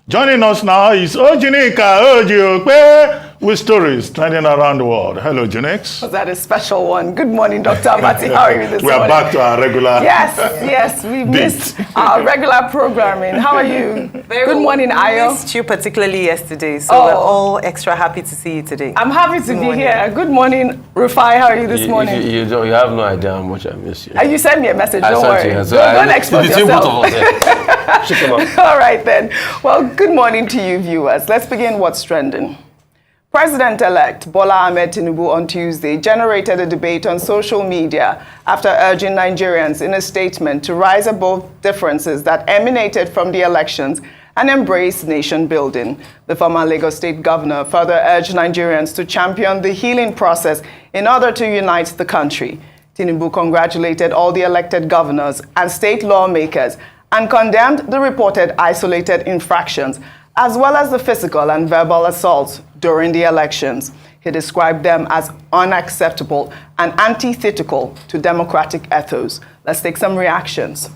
Joining us now is Ojinika Ojiope with stories trending around the world. Hello, Junix. Was that a special one? Good morning, Dr. Amati. How are you this morning? We are back to our regular. Yes, we missed our regular programming. How are you? Good morning, Ayo. Missed you particularly yesterday, so we're all extra happy to see you today. I'm happy to be here. Good morning, Rufai. How are you this morning? You have no idea how much I miss you. You sent me a message. Don't worry. Don't expose yourself. All right then. Well, good morning to you, viewers. Let's begin what's trending. President-elect Bola Ahmed Tinubu on Tuesday generated a debate on social media after urging Nigerians in a statement to rise above differences that emanated from the elections and embrace nation building. The former Lagos State governor further urged Nigerians to champion the healing process in order to unite the country. Tinubu congratulated all the elected governors and state lawmakers and condemned the reported isolated infractions as well as the physical and verbal assaults during the elections. He described them as unacceptable and antithetical to democratic ethos. Let's take some reactions.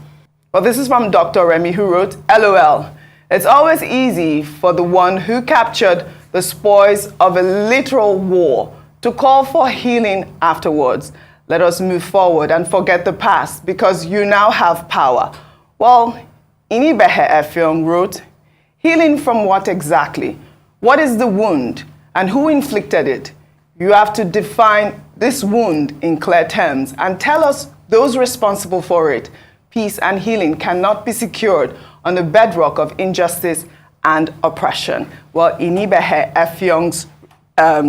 Well, this is from Dr. Remy, who wrote, LOL. It's always easy for the one who captured the spoils of a literal war to call for healing afterwards. Let us move forward and forget the past because you now have power. Well, Inibehe Effiong wrote, healing from what exactly? What is the wound and who inflicted it? You have to define this wound in clear terms and tell us those responsible for it. Peace and healing cannot be secured on the bedrock of injustice and oppression. Well, Inibehe Effiong's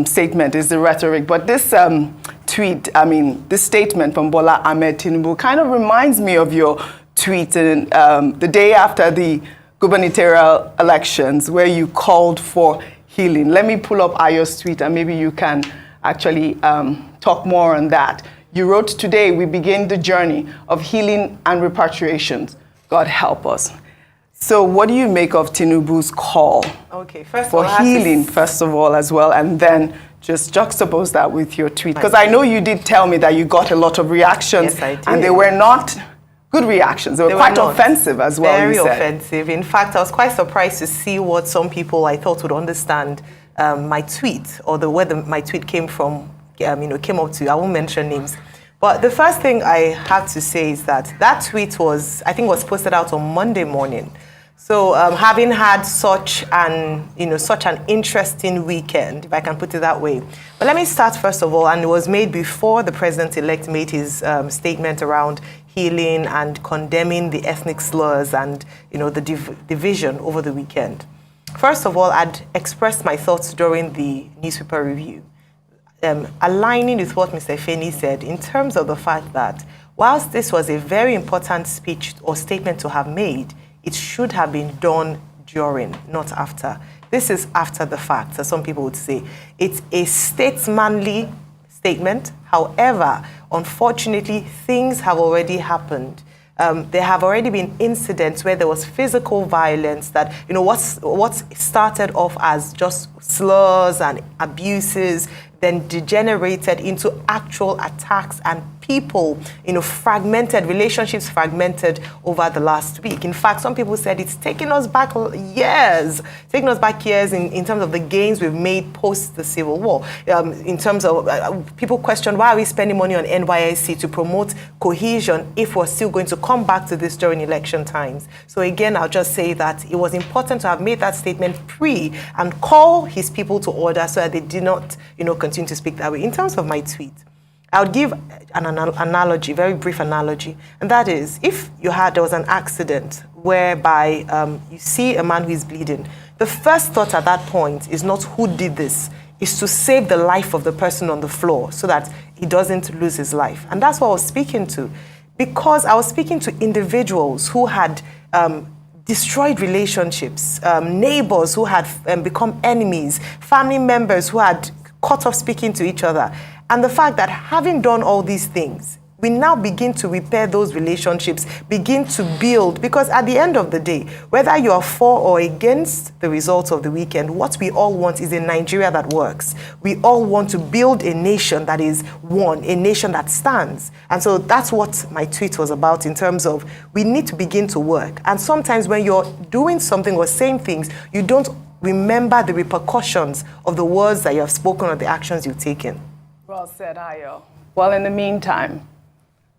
statement is the rhetoric, but this this statement from Bola Ahmed Tinubu kind of reminds me of your tweet in, the day after the gubernatorial elections where you called for healing. Let me pull up Ayo's tweet and maybe you can actually talk more on that. You wrote, today we begin the journey of healing and repatriations. God help us. So what do you make of Tinubu's call for healing, first of all, as well, and then just juxtapose that with your tweet? Because I know you did tell me that you got a lot of reactions, yes, I did. And they were not good reactions. They were quite offensive as well. Very offensive. In fact, I was quite surprised to see what some people I thought would understand my tweet or where my tweet came from. Came up to. I won't mention names. But the first thing I have to say is that tweet was posted out on Monday morning. So having had such an interesting weekend, if I can put it that way. But let me start first of all, and it was made before the president-elect made his statement around healing and condemning the ethnic slurs and the division over the weekend. First of all, I'd expressed my thoughts during the newspaper review, aligning with what Mr. Feni said in terms of the fact that whilst this was a very important speech or statement to have made, it should have been done during, not after. This is after the fact, as some people would say. It's a statesmanly statement. However, unfortunately, things have already happened. There have already been incidents where there was physical violence that, what started off as just slurs and abuses, then degenerated into actual attacks and people, fragmented, relationships fragmented over the last week. In fact, some people said it's taken us back years in terms of the gains we've made post the Civil War. In terms of, people question, why are we spending money on NYSC to promote cohesion if we're still going to come back to this during election times? So again, I'll just say that it was important to have made that statement pre and call his people to order so that they did not, continue to speak that way. In terms of my tweet, I would give an analogy, very brief analogy, and that is, if there was an accident whereby you see a man who is bleeding, the first thought at that point is not who did this, is to save the life of the person on the floor so that he doesn't lose his life. And that's what I was speaking to, because I was speaking to individuals who had destroyed relationships, neighbors who had become enemies, family members who had cut off speaking to each other. And the fact that having done all these things, we now begin to repair those relationships, begin to build, because at the end of the day, whether you are for or against the results of the weekend, what we all want is a Nigeria that works. We all want to build a nation that is one, a nation that stands. And so that's what my tweet was about, in terms of we need to begin to work. And sometimes when you're doing something or saying things, you don't remember the repercussions of the words that you have spoken or the actions you've taken. Well said, Ayo. Well, in the meantime,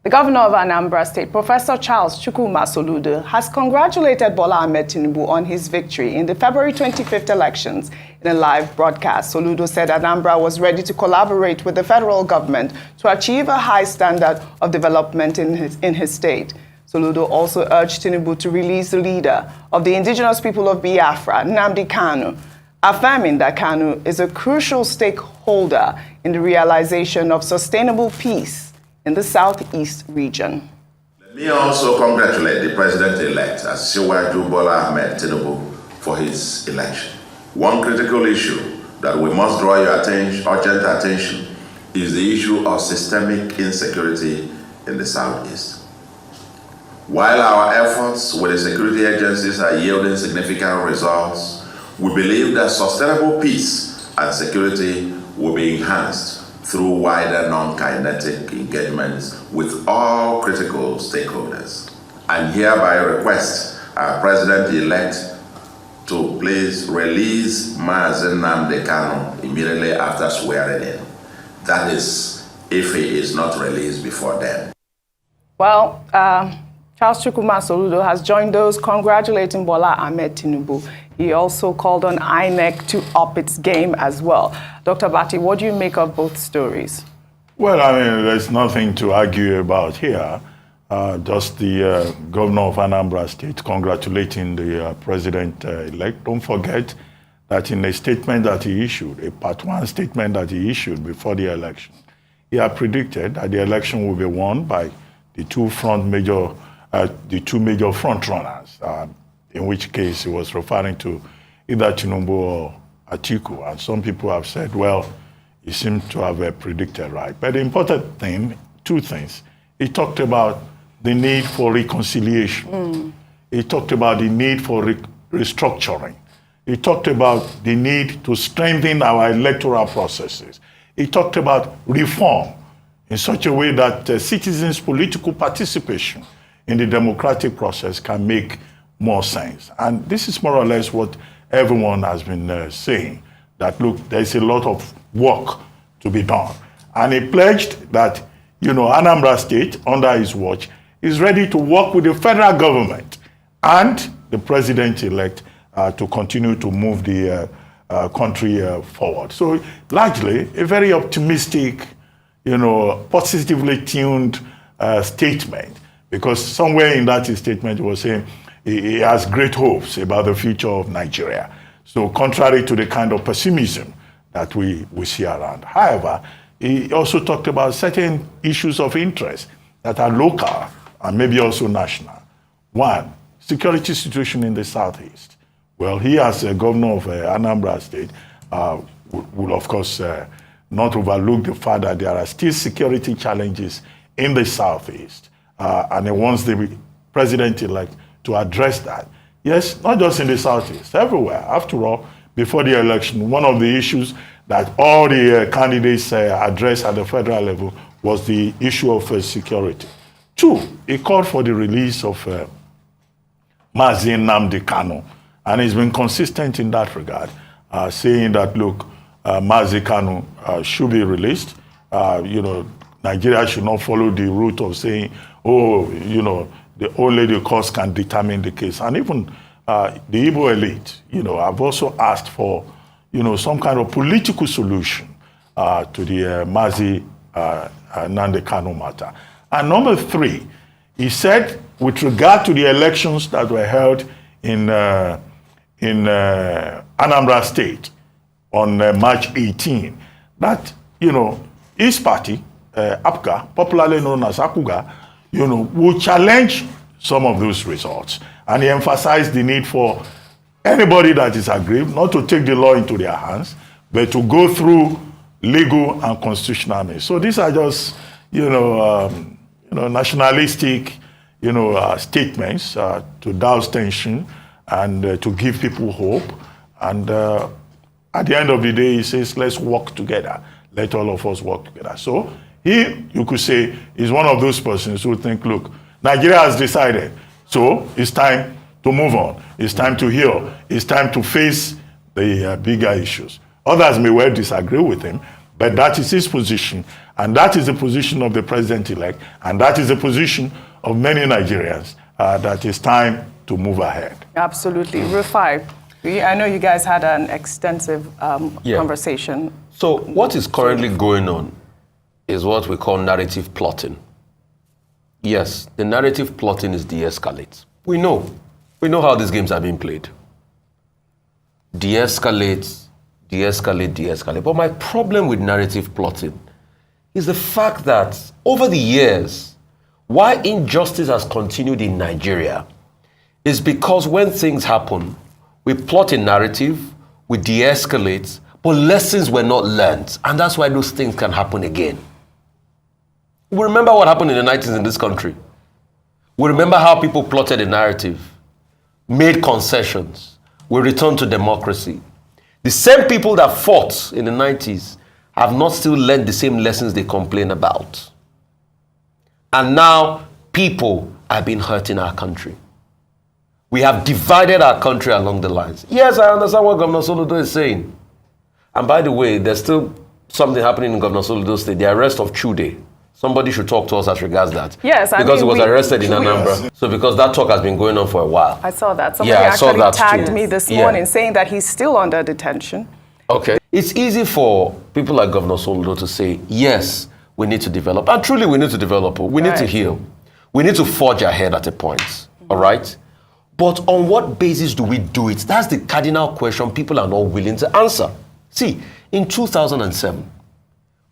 the governor of Anambra State, Professor Charles Chukwuma Soludo, has congratulated Bola Ahmed Tinubu on his victory in the February 25th elections. In a live broadcast, Soludo said Anambra was ready to collaborate with the federal government to achieve a high standard of development in his state. Soludo also urged Tinubu to release the leader of the indigenous people of Biafra, Nnamdi Kanu, affirming that Kanu is a crucial stakeholder in the realization of sustainable peace in the southeast region. Let me also congratulate the president-elect Asiwaju Bola Ahmed Tinubu for his election. One critical issue that we must draw your urgent attention is the issue of systemic insecurity in the southeast. While our efforts with the security agencies are yielding significant results, we believe that sustainable peace and security will be enhanced through wider non-kinetic engagements with all critical stakeholders. And hereby request our President-elect to please release Mazen Nnamdi Kanu immediately after swearing in. That is, if he is not released before then. Well, Charles Chukwuma Soludo has joined those congratulating Bola Ahmed Tinubu. He also called on INEC to up its game as well. Dr. Bati, what do you make of both stories? Well, I mean, there's nothing to argue about here. Just the governor of Anambra State congratulating the president-elect. Don't forget that in a statement that he issued, a part one statement that he issued before the election, he had predicted that the election will be won by the two major front runners, in which case he was referring to either Tinubu or Atiku. And some people have said, well, he seemed to have predicted right. But the important thing, two things. He talked about the need for reconciliation. He talked about the need for restructuring. He talked about the need to strengthen our electoral processes. He talked about reform in such a way that citizens' political participation in the democratic process can make more sense. And this is more or less what everyone has been saying, that look, there's a lot of work to be done. And he pledged that, Anambra State, under his watch, is ready to work with the federal government and the president-elect to continue to move the country forward. So largely, a very optimistic, positively tuned statement, because somewhere in that statement he was saying he has great hopes about the future of Nigeria. So contrary to the kind of pessimism that we see around. However, he also talked about certain issues of interest that are local and maybe also national. One, security situation in the southeast. Well, he as a governor of Anambra State will of course not overlook the fact that there are still security challenges in the southeast. And he wants the president-elect to address that. Yes, not just in the southeast, everywhere. After all, before the election, one of the issues that all the candidates addressed at the federal level was the issue of security. Two, he called for the release of Mazen Nnamdi Kanu, and he's been consistent in that regard, saying that, look, Mazen Kanu should be released. Nigeria should not follow the route of saying, only the courts can determine the case. And even the Igbo elite, have also asked for, some kind of political solution to the Mazen Nnamdi Kanu matter. And number three, he said, with regard to the elections that were held in Anambra State on March 18, that, his party, APGA, popularly known as APUGA, will challenge some of those results. And he emphasized the need for anybody that is aggrieved not to take the law into their hands, but to go through legal and constitutional means. So these are just, nationalistic, statements to douse tension and to give people hope. And at the end of the day, he says, let's work together. Let all of us work together. So he, you could say, is one of those persons who think, look, Nigeria has decided. So it's time to move on. It's time to heal. It's time to face the bigger issues. Others may well disagree with him, but that is his position. And that is the position of the president-elect. And that is the position of many Nigerians, that it's time to move ahead. Absolutely. Rufai, I know you guys had an extensive conversation. So what is currently going on is what we call narrative plotting. Yes, the narrative plotting is de-escalate. We know how these games are being played. De-escalate, de-escalate, de-escalate. But my problem with narrative plotting is the fact that over the years, why injustice has continued in Nigeria is because when things happen, we plot a narrative, we de-escalate, but lessons were not learned. And that's why those things can happen again. We remember what happened in the 90s in this country. We remember how people plotted a narrative, made concessions. We returned to democracy. The same people that fought in the 90s have not still learned the same lessons they complain about. And now people have been hurting our country. We have divided our country along the lines. Yes, I understand what Governor Soludo is saying. And by the way, there's still something happening in Governor Soludo State, the arrest of Chude. Somebody should talk to us as regards that. Yes, because he was arrested in Anambra. So because that talk has been going on for a while. I saw that. Somebody actually tagged me this morning saying that he's still under detention. Okay. It's easy for people like Governor Soludo to say, yes, we need to develop. And truly we need to develop. We need to heal. We need to forge ahead at a point. All right? But on what basis do we do it? That's the cardinal question people are not willing to answer. See, in 2007,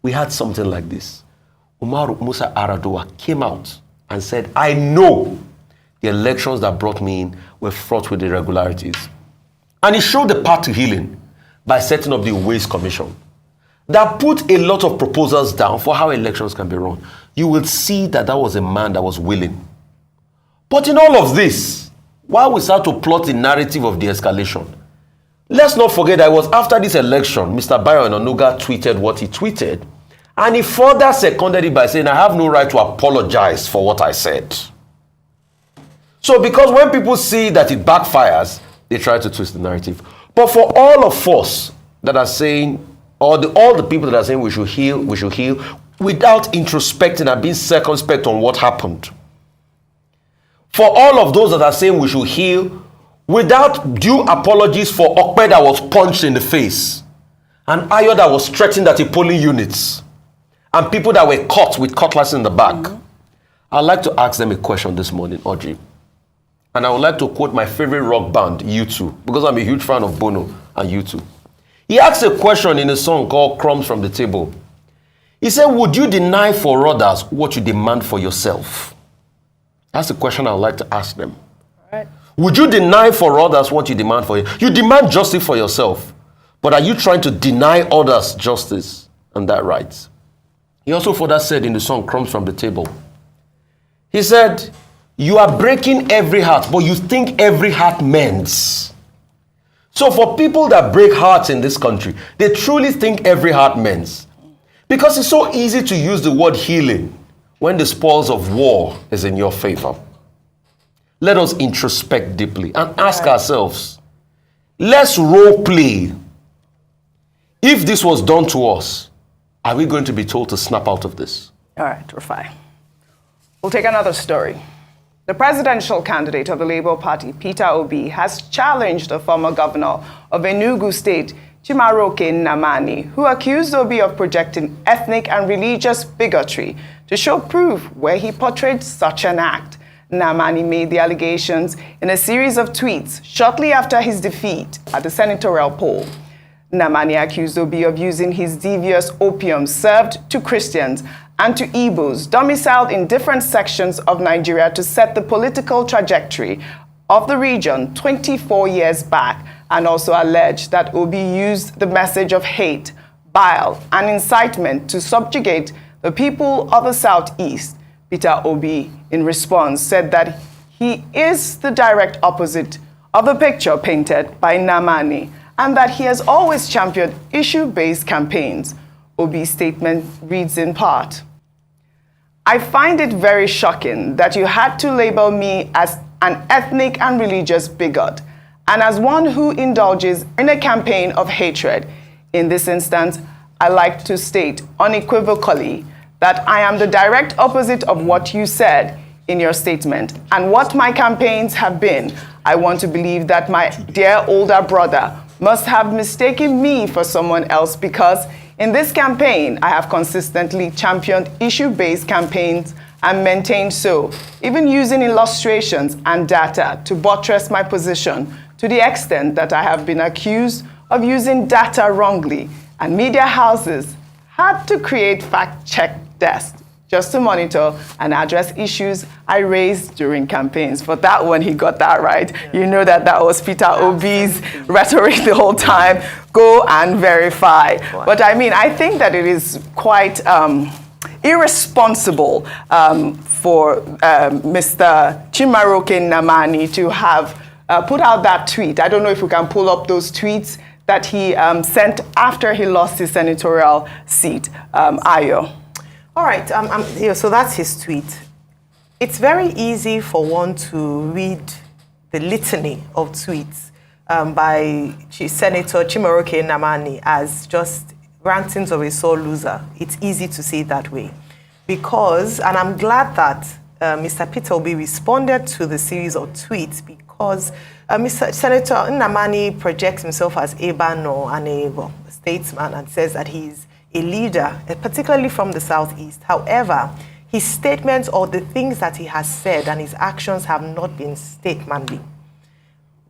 we had something like this. Umar Musa Aradoa came out and said, I know the elections that brought me in were fraught with irregularities. And he showed the path to healing by setting up the Waste Commission that put a lot of proposals down for how elections can be run. You will see that that was a man that was willing. But in all of this, while we start to plot the narrative of de-escalation, let's not forget that it was after this election, Mr. Byron Onuga tweeted what he tweeted, and he further seconded it by saying, I have no right to apologize for what I said. So because when people see that it backfires, they try to twist the narrative. But for all of us that are saying, or all the people that are saying we should heal, without introspecting and being circumspect on what happened. For all of those that are saying we should heal, without due apologies for Okpe that was punched in the face, and Ayo that was threatened at the polling units, and people that were caught with cutlass in the back. I'd like to ask them a question this morning, Audrey. And I would like to quote my favorite rock band, U2, because I'm a huge fan of Bono and U2. He asked a question in a song called Crumbs from the Table. He said, would you deny for others what you demand for yourself? That's the question I would like to ask them. All right. Would you deny for others what you demand for you? You demand justice for yourself, but are you trying to deny others justice and that right? He also further said in the song Crumbs from the Table, he said, you are breaking every heart, but you think every heart mends. So for people that break hearts in this country, they truly think every heart mends. Because it's so easy to use the word healing when the spoils of war is in your favor. Let us introspect deeply and ask ourselves, let's role play. If this was done to us, are we going to be told to snap out of this? All right, Rufai. We'll take another story. The presidential candidate of the Labour Party, Peter Obi, has challenged the former governor of Enugu State, Chimaroke Nnamani, who accused Obi of projecting ethnic and religious bigotry to show proof where he portrayed such an act. Nnamani made the allegations in a series of tweets shortly after his defeat at the senatorial poll. Nnamani accused Obi of using his devious opium served to Christians and to Igbos domiciled in different sections of Nigeria to set the political trajectory of the region 24 years back, and also alleged that Obi used the message of hate, bile, and incitement to subjugate the people of the Southeast. Peter Obi, in response, said that he is the direct opposite of the picture painted by Nnamani, and that he has always championed issue-based campaigns. Obi's statement reads in part, "I find it very shocking that you had to label me as an ethnic and religious bigot, and as one who indulges in a campaign of hatred. In this instance, I like to state unequivocally that I am the direct opposite of what you said in your statement, and what my campaigns have been. I want to believe that my dear older brother must have mistaken me for someone else, because in this campaign, I have consistently championed issue-based campaigns and maintained so, even using illustrations and data to buttress my position, to the extent that I have been accused of using data wrongly, and media houses had to create fact-check desks just to monitor and address issues I raised during campaigns." For that one, he got that right. Yeah. You know that was Peter Obi's rhetoric the whole time. Go and verify. Wow. But I mean, I think that it is quite irresponsible for Mr. Chimaroke Nnamani to have put out that tweet. I don't know if we can pull up those tweets that he sent after he lost his senatorial seat. Ayo. All right, so that's his tweet. It's very easy for one to read the litany of tweets by Senator Chimaroke Nnamani as just rantings of a sore loser. It's easy to see it that way. Because, and I'm glad that Mr. Peter Obi responded to the series of tweets, because Senator Nnamani projects himself as a banner and a statesman and says that he's a leader, particularly from the Southeast. However, his statements or the things that he has said and his actions have not been statesmanly.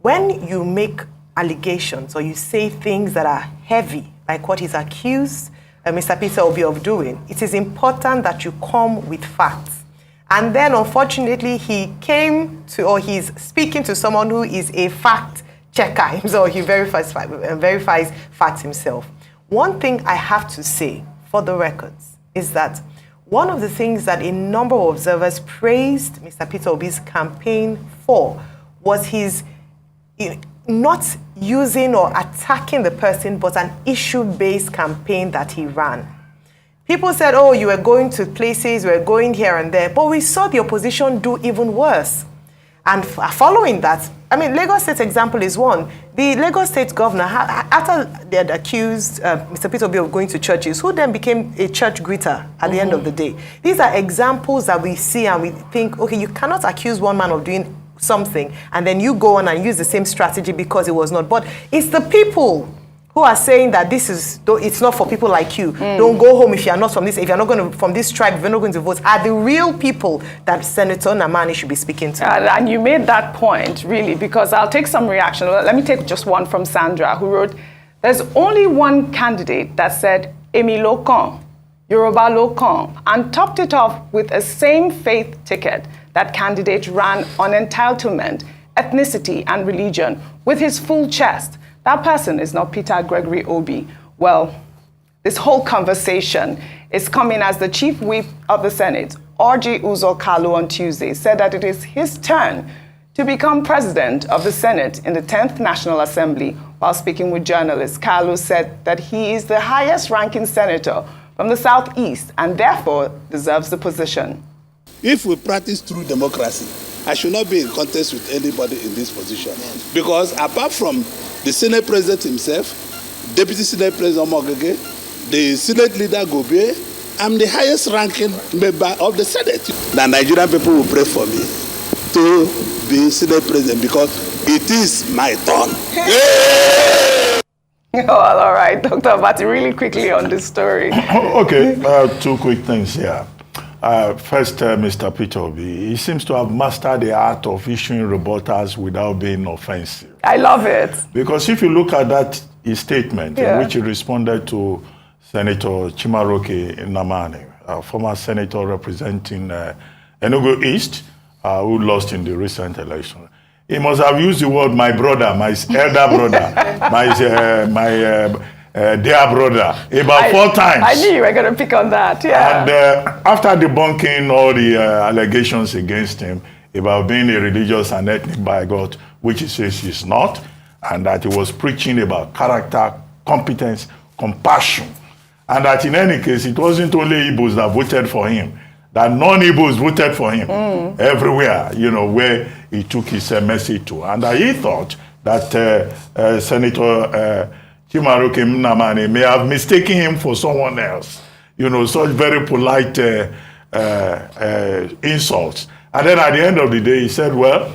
When you make allegations or you say things that are heavy, like what he's accused Mr. Peter Obi of doing, it is important that you come with facts. And then, unfortunately, he came to, or he's speaking to someone who is a fact checker, so he verifies facts himself. One thing I have to say, for the records, is that one of the things that a number of observers praised Mr. Peter Obi's campaign for was his not using or attacking the person, but an issue-based campaign that he ran. People said, oh, you were going to places, you were going here and there, but we saw the opposition do even worse. And following that, I mean, Lagos State example is one. The Lagos State governor, after they had accused Mr. Peter Obi of going to churches, who then became a church greeter at the end of the day. These are examples that we see and we think, okay, you cannot accuse one man of doing something and then you go on and use the same strategy because it was not. But it's the people who are saying that this is, it's not for people like you. Don't go home if you're not from this, if you're not going to, from this tribe, if you're not going to vote, are the real people that Senator Nnamani should be speaking to. And you made that point, really, because I'll take some reaction. Let me take just one from Sandra, who wrote, there's only one candidate that said, Emi Lokan, Yoruba Lokan, and topped it off with a same faith ticket. That candidate ran on entitlement, ethnicity, and religion with his full chest. That person is not Peter Gregory Obi. Well, this whole conversation is coming as the chief whip of the Senate, Orji Uzor Kalu, on Tuesday, said that it is his turn to become president of the Senate in the 10th National Assembly. While speaking with journalists, Kalu said that he is the highest ranking senator from the Southeast and therefore deserves the position. If we practice true democracy, I should not be in contest with anybody in this position. Because apart from the Senate President himself, Deputy Senate President Mogege, the Senate Leader Gobe, I'm the highest ranking member of the Senate. The Nigerian people will pray for me to be Senate President because it is my turn. Well, all right, Dr. Abati, really quickly on this story. Okay, two quick things here. First, Mr. Peter Obi, he seems to have mastered the art of issuing rebuttals without being offensive. I love it. Because if you look at that his statement in which he responded to Senator Chimaroke Nnamani, a former senator representing Enugu East, who lost in the recent election, he must have used the word my brother, my elder brother, my dear brother about 4 times. I knew you were going to pick on that, yeah. And after debunking all the allegations against him about being a religious and ethnic bigot, which he says he's not, and that he was preaching about character, competence, compassion, and that in any case, it wasn't only Igbos that voted for him, that non-Igbos voted for him everywhere, where he took his message to. And he thought that Senator Chimaroke Nnamani may have mistaken him for someone else. Such very polite insults. And then at the end of the day, he said, well,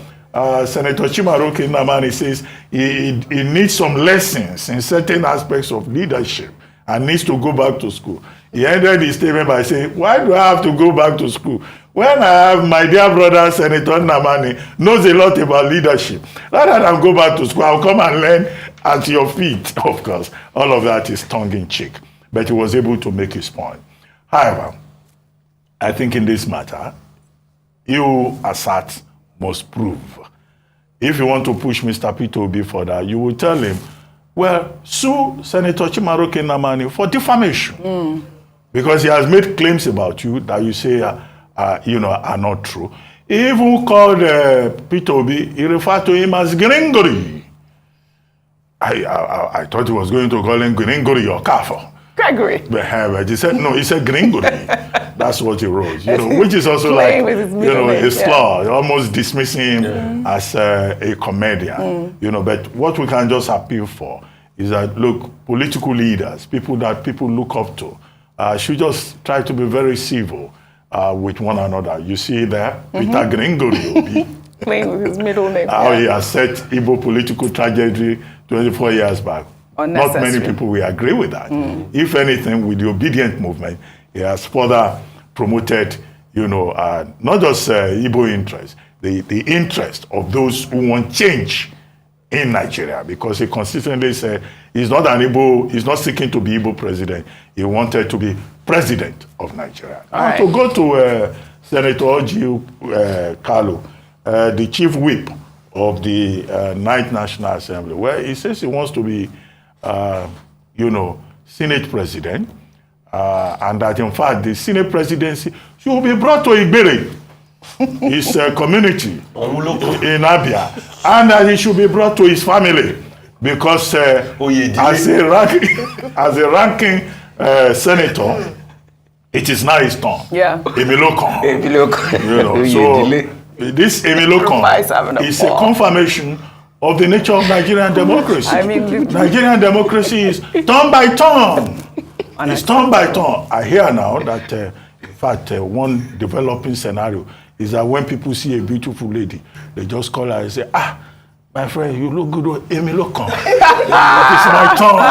Senator Chimaroke Nnamani says he needs some lessons in certain aspects of leadership and needs to go back to school. He ended his statement by saying, why do I have to go back to school when I have my dear brother, Senator Nnamani, knows a lot about leadership? Rather than go back to school, I'll come and learn at your feet. Of course, all of that is tongue-in-cheek. But he was able to make his point. However, I think in this matter, you, Assad, must prove. If you want to push Mr. Peter Obi further, you will tell him, well, sue Senator Chimaroke Nnamani for defamation. Because he has made claims about you that you say are not true. He even called Peter Obi, he referred to him as Gringori. I thought he was going to call him Gringori or Kafo. Gregory. But he said, no, he said Gringori. That's what he wrote, which is also like, a slur, almost dismissing him as a comedian, But what we can just appeal for is that, look, political leaders, people that people look up to, should just try to be very civil with one another. You see there, Peter Gringori, playing with his middle name. How he has set Igbo political tragedy 24 years back. Not many people will agree with that. If anything, with the obedient movement, he has further promoted, not just Igbo interest, the interest of those who want change in Nigeria, because he consistently said he's not seeking to be Igbo president. He wanted to be president of Nigeria. Right. To go to Senator Oji Kalu, the chief whip of the 9th National Assembly, where he says he wants to be, Senate president, and that in fact the Senate presidency should be brought to Igbere, his community in Abia, and that he should be brought to his family, because as a ranking senator, it is now his turn. Yeah. Emilokon. So this Emilokon is a confirmation of the nature of Nigerian democracy. Nigerian democracy is turn by turn. It's turn by turn. I hear now that, in fact, one developing scenario is that when people see a beautiful lady, they just call her and say, my friend, you look good, Emilokon. It's my turn.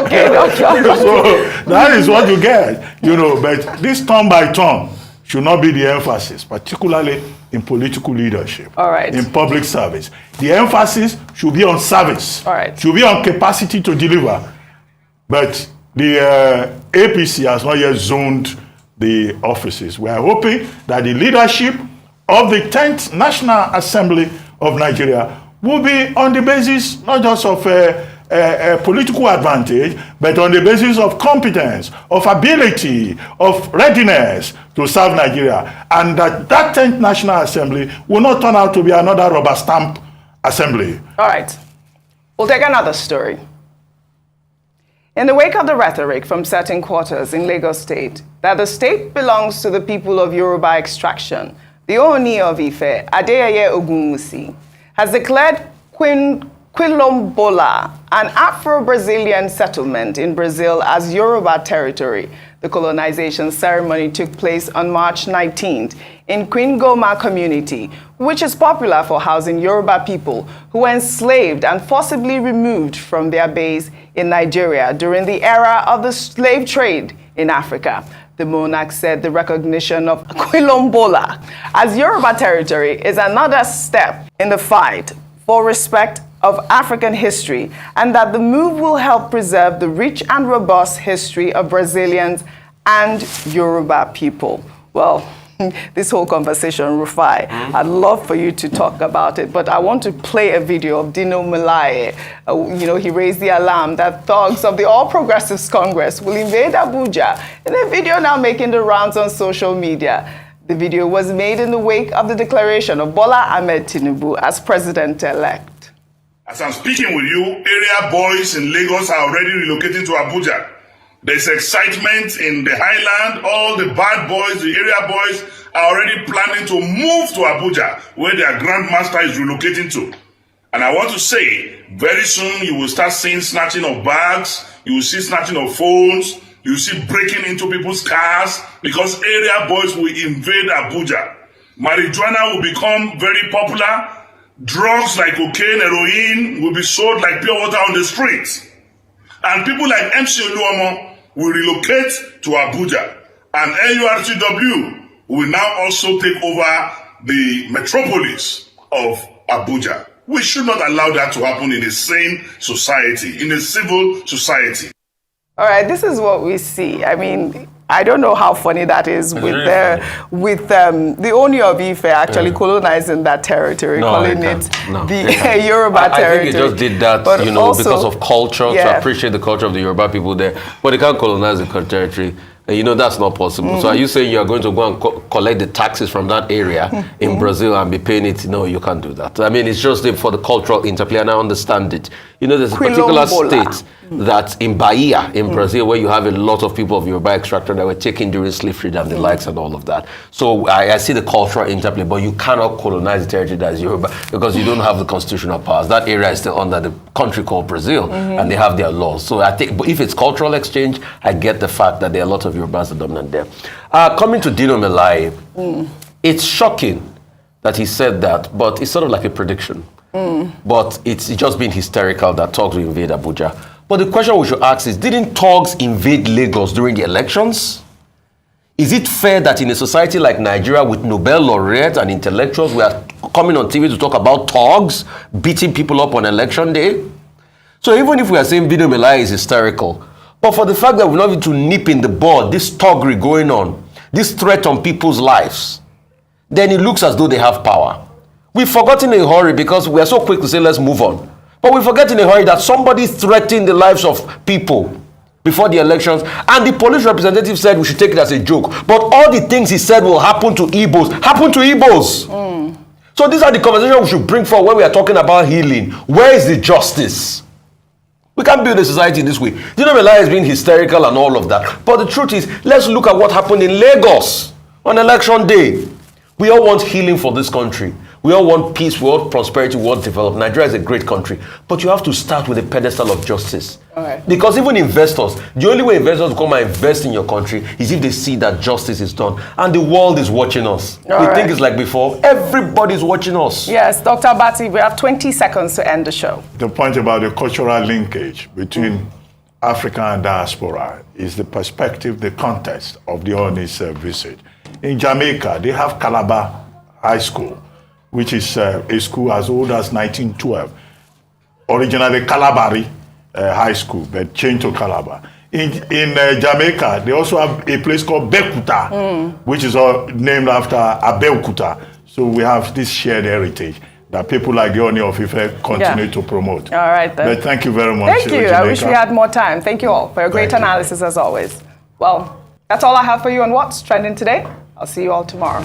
Okay, doctor. So that is what you get, but this turn by turn should not be the emphasis, particularly in political leadership, in public service. The emphasis should be on service, should be on capacity to deliver. But the APC has not yet zoned the offices. We are hoping that the leadership of the 10th National Assembly of Nigeria will be on the basis not just of a political advantage, but on the basis of competence, of ability, of readiness to serve Nigeria. And that 10th National Assembly will not turn out to be another rubber stamp assembly. All right. We'll take another story. In the wake of the rhetoric from certain quarters in Lagos State that the state belongs to the people of Yoruba extraction, the Ooni of Ife, Adeyeye Ogunwusi, has declared Quilombola, an Afro-Brazilian settlement in Brazil, as Yoruba territory. The colonization ceremony took place on March 19th in Quingoma community, which is popular for housing Yoruba people who were enslaved and forcibly removed from their base in Nigeria during the era of the slave trade in Africa. The monarch said the recognition of Quilombola as Yoruba territory is another step in the fight for respect of African history, and that the move will help preserve the rich and robust history of Brazilians and Yoruba people. Well, this whole conversation, Rufai. I'd love for you to talk about it, but I want to play a video of Dino Melaye. He raised the alarm that thugs of the All Progressives Congress will invade Abuja in a video now making the rounds on social media. The video was made in the wake of the declaration of Bola Ahmed Tinubu as president-elect. As I'm speaking with you, area boys in Lagos are already relocating to Abuja. There's excitement in the highland. All the bad boys, the area boys, are already planning to move to Abuja, where their grandmaster is relocating to. And I want to say, very soon you will start seeing snatching of bags, you will see snatching of phones, you will see breaking into people's cars, because area boys will invade Abuja. Marijuana will become very popular. Drugs like cocaine, heroin will be sold like pure water on the streets. And people like MC Oluomo will relocate to Abuja. And NURTW will now also take over the metropolis of Abuja. We should not allow that to happen in a sane society, in a civil society. All right, this is what we see. I mean, I don't know how funny that is with the Oni of Ife actually colonizing that territory, calling it the Yoruba territory. I think it just did that, but also, because of culture, to appreciate the culture of the Yoruba people there. But they can't colonize the territory. That's not possible. So are you saying you are going to go and collect the taxes from that area in Brazil and be paying it? No, you can't do that. I mean, it's just for the cultural interplay, and I understand it. There's a particular state that's in Bahia, in Brazil, where you have a lot of people of Yoruba extraction that were taken during slavery and the likes and all of that. So I see the cultural interplay, but you cannot colonize the territory that is Yoruba because you don't have the constitutional powers. That area is still under the country called Brazil, and they have their laws. So I think, but if it's cultural exchange, I get the fact that there are a lot of Yorubas dominant there. Coming to Dino Melaye, it's shocking that he said that, but it's sort of like a prediction. But it's just been hysterical that thugs will invade Abuja. But the question we should ask is, didn't thugs invade Lagos during the elections? Is it fair that in a society like Nigeria with Nobel laureates and intellectuals, we are coming on TV to talk about thugs beating people up on election day? So even if we are saying Dino Melaye is hysterical, but for the fact that we're not even to nip in the bud, this thuggery going on, this threat on people's lives, then it looks as though they have power. We've forgotten in a hurry because we are so quick to say, let's move on. But we forget in a hurry that somebody threatened the lives of people before the elections, and the police representative said we should take it as a joke. But all the things he said will happen to Igbos, happen to Igbos. So these are the conversations we should bring forward when we are talking about healing. Where is the justice? We can't build a society this way. Dino Melaye is being hysterical and all of that. But the truth is, let's look at what happened in Lagos on election day. We all want healing for this country. We all want peace, we want prosperity, we want development. Nigeria is a great country. But you have to start with a pedestal of justice. Because even investors, the only way investors come and invest in your country is if they see that justice is done. And the world is watching us. Think it's like before. Everybody's watching us. Yes, Dr. Abati, we have 20 seconds to end the show. The point about the cultural linkage between Africa and diaspora is the perspective, the context of the Oni's visit. In Jamaica, they have Calabar High School, which is a school as old as 1912. Originally Calabari High School, but changed to Calabar. In Jamaica, they also have a place called Bekuta, which is named after Abeokuta. So we have this shared heritage that people like the Oni of Ife continue to promote. All right, then. But thank you very much. Thank you. I wish we had more time. Thank you all for your great analysis as always. Well, that's all I have for you on What's Trending today. I'll see you all tomorrow.